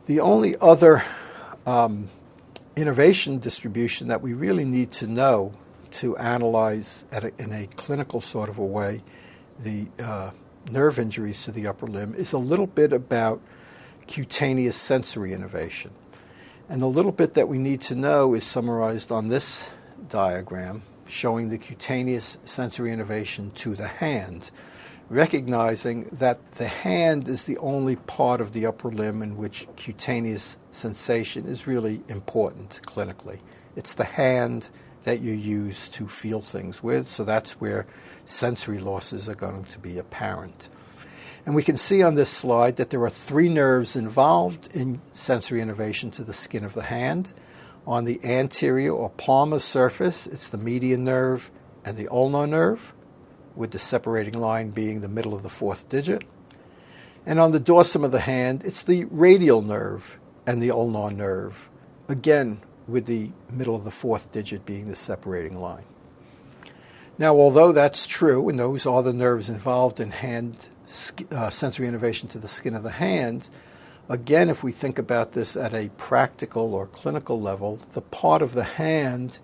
The only other innervation distribution that we really need to know to analyze in a clinical sort of a way the nerve injuries to the upper limb is a little bit about cutaneous sensory innervation. And the little bit that we need to know is summarized on this diagram showing the cutaneous sensory innervation to the hand, recognizing that the hand is the only part of the upper limb in which cutaneous sensation is really important clinically. It's the hand that you use to feel things with, so that's where sensory losses are going to be apparent. And we can see on this slide that there are 3 nerves involved in sensory innervation to the skin of the hand. On the anterior or palmar surface, it's the median nerve and the ulnar nerve, with the separating line being the middle of the 4th digit. And on the dorsum of the hand, it's the radial nerve and the ulnar nerve, again, with the middle of the 4th digit being the separating line. Now, although that's true, and those are the nerves involved in hand sensory innervation to the skin of the hand, again, if we think about this at a practical or clinical level, the part of the hand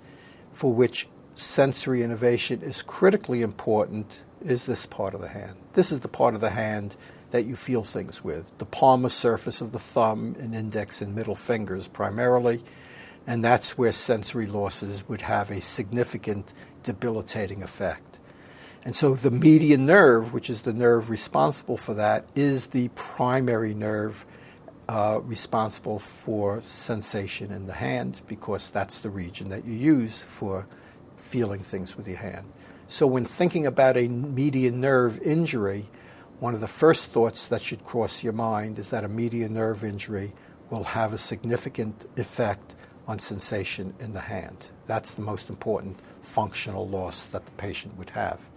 for which sensory innervation is critically important is this part of the hand. This is the part of the hand that you feel things with, the palmar surface of the thumb and index and middle fingers primarily, and that's where sensory losses would have a significant debilitating effect. And so the median nerve, which is the nerve responsible for that, is the primary nerve responsible for sensation in the hand, because that's the region that you use for feeling things with your hand. So when thinking about a median nerve injury, one of the first thoughts that should cross your mind is that a median nerve injury will have a significant effect on sensation in the hand. That's the most important functional loss that the patient would have.